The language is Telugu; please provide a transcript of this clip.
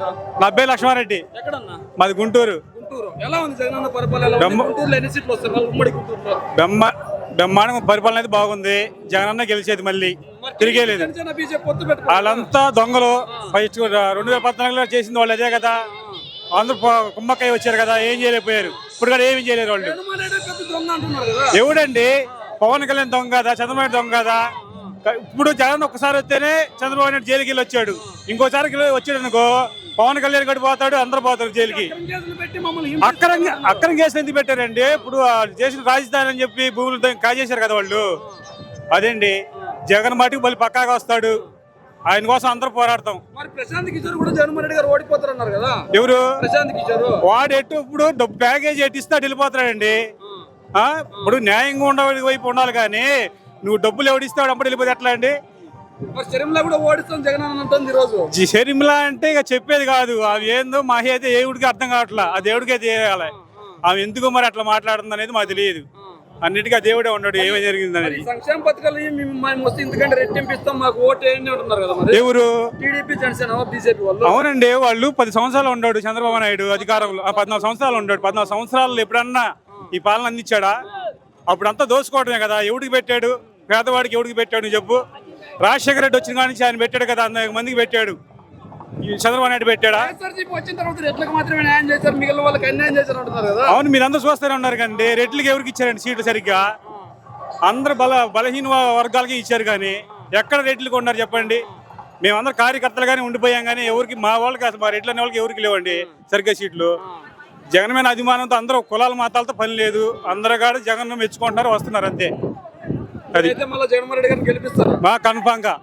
పేరు? నా పేరు లక్ష్మారెడ్డి, ఎక్కడన్నా? మాది గుంటూరు. గుంటూరు. ఎలా ఉంది జగనన్న పరిపాలన? ఎలా ఉంది? గుంటూరులో ఎన్ని సీట్లు వస్తాయి మళ్ళీ ఉమ్మడి గుంటూరులో? బ్రహ్మాండంగా పరిపాలన అయితే బాగుంది. జగనన్న గెలిచేది మళ్ళీ తిరిగేలేదు. జనసేన బీజేపీ పొత్తు పెట్టుకో. వాళ్ళంతా దొంగలు. ఫస్ట్ 2014లో చేసింది వాళ్ళు అదే కదా. అందరూ కుమ్మక్కయ్య వచ్చారు కదా, ఏం చేయలేకపోయారు. ఇప్పుడు కూడా ఏమీ చేయలేరు వాళ్ళు. జగన్మోహన్ రెడ్డి పెద్ద దొంగ అంటున్నారు కదా. ఎవడండి? పవన్ కళ్యాణ్ దొంగ కదా, చంద్రబాబు నాయుడు దొంగ కదా. ఇప్పుడు జగన్ ఒక్కసారి వస్తేనే చంద్రబాబు నాయుడు జైలుకి వెళ్ళి వచ్చాడు. ఇంకోసారి వచ్చాడు అనుకో పవన్ కళ్యాణ్ గడి పోతాడు, అందరూ పోతారు జైలుకి. కేసులు పెట్టి మమ్మల్ని అక్రమ కేసులు ఎందుకు పెట్టారండి? ఇప్పుడు చేసిన రాజధాని అని చెప్పి భూములు కాజేశారు కదా వాళ్ళు. అదేండి జగన్ మాటికి మళ్ళీ పక్కాగా వస్తాడు. ఆయన కోసం అందరూ పోరాడతాం. మరి ప్రశాంత్ కిషోర్ కూడా జగన్మోహన్ రెడ్డి గారు ఓడిపోతారు అన్నారు కదా. ఎవరు? ప్రశాంత్ కిషోర్. వాడు ఎట్టు ఇప్పుడు ప్యాకేజ్ ఎట్టిస్తాడు వెళ్ళిపోతాడండి. ఇప్పుడు న్యాయంగా ఉండే వైపు ఉండాలి కానీ నువ్వు డబ్బులు ఎవడిస్తాడు అప్పుడు వెళ్ళిపోతే ఎట్లా అండి? మరి షర్మిల కూడా ఓడిస్తాం జగన్ అని అంటుంది ఈ రోజు. షర్మిల అంటే ఇక చెప్పేది కాదు. అవి ఏందో మాహి అయితే దేవుడికి అర్థం కావట్లా. ఆ దేవుడికి అయితే చేయాలి. ఆమె ఎందుకో మరి అట్లా మాట్లాడుతుంది అనేది మాకు తెలియదు. అన్నిటికీ ఆ దేవుడే ఉన్నాడు. ఏమీ జరిగింది అనేది. సంక్షేమ పథకాలు మేము వస్తే ఇంతకంటే రెట్టింపిస్తాం మాకు ఓటు ఏంటి అంటున్నారు కదా. మరి ఎవరు? టీడీపీ జనసేన బీజేపీ వాళ్ళు. అవునండి, వాళ్ళు 10 సంవత్సరాలు ఉన్నాడు చంద్రబాబు నాయుడు అధికారంలో. 14 సంవత్సరాలు ఉన్నాడు. 14 సంవత్సరాలు ఎప్పుడన్నా ఈ పాలన అందించాడా? అప్పుడంతా దోసుకోవడమే కదా. ఎవడికి పెట్టాడు? పేదవాడికి ఎవడికి పెట్టాడు చెప్పు? రాజశేఖర రెడ్డి వచ్చిన కానీ ఆయన పెట్టాడు కదా, 100 మందికి పెట్టాడు. చంద్రబాబు నాయుడు పెట్టాడా? వచ్చిన తర్వాత రెట్లకు మాత్రమే న్యాయం చేశారు, మిగిలిన వాళ్ళకి అన్యాయం చేశారు అంటున్నారు కదా. అవును, మీరు అందరూ చూస్తూనే ఉన్నారు కండి. రెడ్లకి ఎవరికి ఇచ్చారండి సీట్లు? సరిగ్గా అందరు బలహీన వర్గాలకి ఇచ్చారు కానీ ఎక్కడ రెడ్లకు ఉన్నారు చెప్పండి? మేమందరం కార్యకర్తలుగానే ఉండిపోయాం కానీ ఎవరికి మా వాళ్ళకి అసలు మా రెడ్లు అనే వాళ్ళకి ఎవరికి లేవండి సరిగ్గా సీట్లు. జగన్ మీద అభిమానంతో అందరూ కులాల మతాలతో పని లేదు. అందరూ కూడా జగన్ మెచ్చుకుంటున్నారు, వస్తున్నారు అంతే. అది మళ్ళీ జగన్మోహన్ రెడ్డి గారిని గెలిపిస్తారు మా కన్ఫామ్ గా.